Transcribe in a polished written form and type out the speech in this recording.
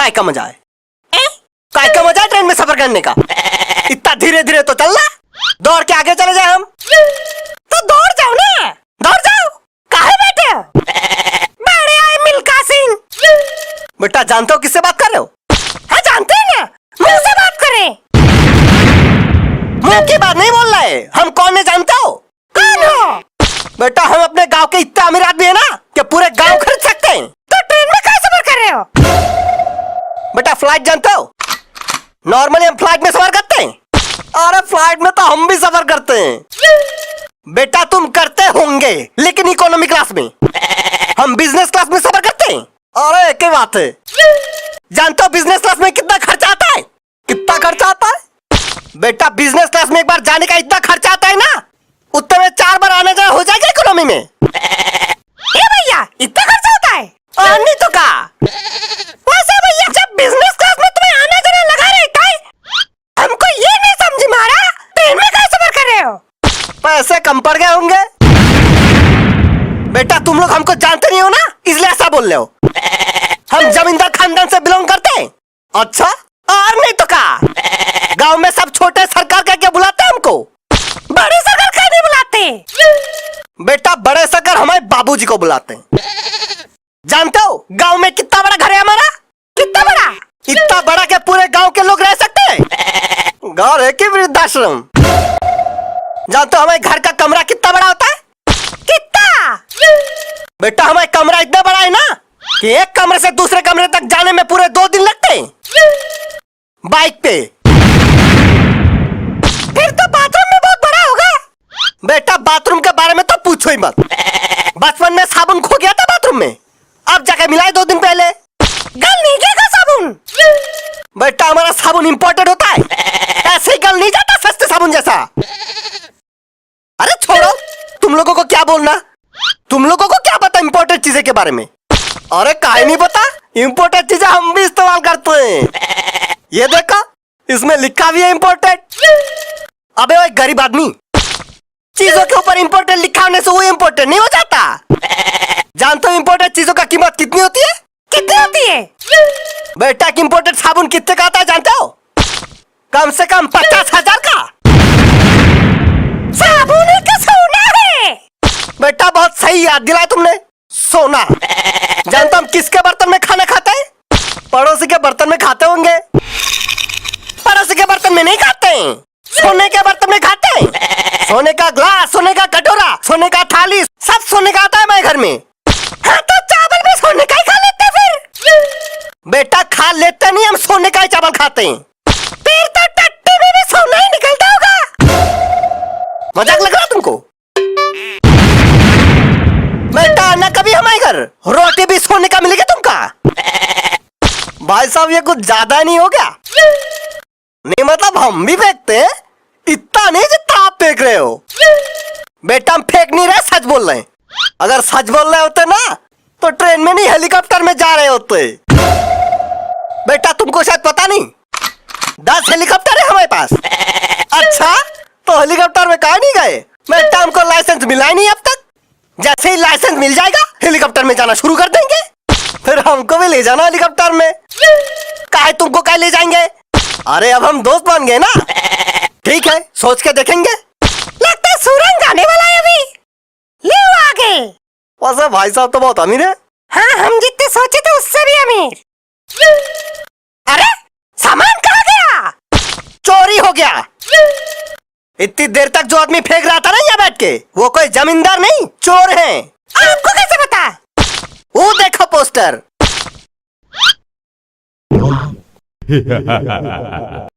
काय का मजा है? काय का मजा है ट्रेन में सफर करने का? इतना धीरे धीरे तो चलना, दौड़ के आगे चले जाए हम। तो दौड़ जाओ ना, दौड़ जाओ, काहे बैठे हो? बड़े आए मिल्खा सिंह। बेटा जानते हो किससे बात कर रहे हो? हाँ जानते हैं ना, मुंह से बात करें। मुंह की बात नहीं बोल रहे, हम कौन है जानते हो? कौन हो? बेटा हम अपने गांव के इतना अमीर आदमी है ना कि पूरे गांव खरीद सकते हैं। तो ट्रेन में कैसे सफर कर रहे हो? बेटा फ्लाइट जानते हो? नॉर्मली हम फ्लाइट में सफर करते हैं। अरे फ्लाइट में तो हम भी सफर करते हैं। बेटा तुम करते होंगे लेकिन इकोनॉमी क्लास में, हम बिजनेस क्लास में सफर करते हैं। अरे एक ही बात है, जानते हो बिजनेस क्लास में कितना खर्चा आता है? कितना खर्चा आता है? बेटा बिजनेस क्लास में एक बार जाने का इतना खर्चा आता है ना, उतने में 4 बार आने जाने हो जाएगा इकोनॉमी में। ए भैया इतना खर्चा होता है? और नहीं तो का? वैसे भैया जब बिजनेस क्लास में तुम्हें आना जाना लगा रहता है, हमको ये नहीं समझ में आ रहा ट्रेन में कैसे सफर कर रहे हो? पैसे कम पड़ गए होंगे। बेटा तुम लोग हमको जानते नहीं हो ना, इसलिए ऐसा बोल रहे हो। हम जमींदार खानदान से बिलोंग करते हैं। अच्छा और नहीं तो का? गांव में सब छोटे सरकार कह के बुलाते हैं हमको। बड़े सरकार कह नहीं बुलाते। बेटा बड़े सरकार हमारे बाबूजी को बुलाते हैं। जानते हो गांव में कितना बड़ा घर है हमारा? कितना बड़ा? इतना बड़ा कि पूरे गांव के लोग रह सकते हैं। घर है कि वृद्धाश्रम? जानते हो हमारे घर का कमरा कितना बड़ा होता है? कितना? बेटा हमारे कमरा इतना बड़ा है ना कि एक कमरे से दूसरे कमरे तक जाने में पूरे 2 दिन लगते हैं बाइक पे। फिर तो बाथरूम में बहुत बड़ा होगा। बेटा बाथरूम के बारे में तो पूछो ही मत। बचपन में साबुन खो गया था बाथरूम में, अब जाके मिलाए 2 दिन पहले। गल नहीं गया साबुन? बेटा हमारा साबुन इंपोर्टेड होता है, ऐसे ही गल नहीं जाता सस्ते साबुन जैसा। अरे छोड़ो, तुम लोगों को क्या बोलना, तुम लोगों को क्या पता इंपोर्टेड चीजें के बारे में? अरे काहे नहीं पता, इंपोर्टेड चीजें हम भी इस्तेमाल करते हैं। ये देखो इसमें लिखा भी है इंपोर्टेड। अबे ओए गरीब आदमी, चीजों के ऊपर इंपोर्टेड लिखा होने से वो इंपोर्टेड नहीं हो जाता। जानते हो इंपोर्टेड चीजों का कीमत कितनी होती है? कितनी होती है? बेटा इंपोर्टेड साबुन कितने का आता है जानते हो? कम से कम 50,000 का। साबुन का सोना है। बेटा बहुत सही याद दिलाया तुमने, सोना। जानते हम किसके बर्तन में खाना खाते हैं? पड़ोसी के बर्तन में खाते होंगे। पड़ोसी के बर्तन में नहीं खाते हैं, सोने के बर्तन में खाते हैं। सोने का ग्लास, सोने का कटोरा, सोने का थाली, सब सोने का आता है हमारे घर में। हाँ तो चावल भी सोने का ही खा लेते फिर। बेटा खा लेते नहीं, हम सोने का ही चावल खाते हैं। फिर तो टट्टी में भी सोना ही निकलता होगा। मजाक लग रहा तुमको? बेटा आना कभी हमारे घर, रोटी भी सोने का मिलेगा तुमका। भाई साहब ये कुछ ज्यादा नहीं हो गया? नहीं मतलब हम भी फेंकते हैं, इतना नहीं जितना आप फेंक रहे हो। बेटा हम फेंक नहीं रहे, सच बोल रहे हैं। अगर सच बोल रहे होते ना तो ट्रेन में नहीं हेलीकॉप्टर में जा रहे होते। बेटा तुमको शायद पता नहीं, 10 हेलीकॉप्टर है हमारे पास। अच्छा तो हेलीकॉप्टर में कहा नहीं गए? बेटा हमको लाइसेंस मिला ही नहीं अब तक। जैसे ही लाइसेंस मिल जाएगा हेलीकॉप्टर में जाना शुरू कर देंगे, फिर हमको भी ले जाना हेलीकॉप्टर में। काहे तुमको कहीं ले जाएंगे? अरे अब हम दोस्त बन गए ना। ठीक है सोच के देखेंगे। लगता है सूरज आने वाला है अभी, ले आगे। वैसे भाई साहब तो बहुत अमीर है। हाँ हम जितने सोचे थे उससे भी अमीर। अरे सामान कहाँ गया? चोरी हो गया। इतनी देर तक जो आदमी फेंक रहा था ना यहाँ बैठ के, वो कोई जमींदार नहीं चोर है। आपको कैसे पता? वो देखो पोस्टर।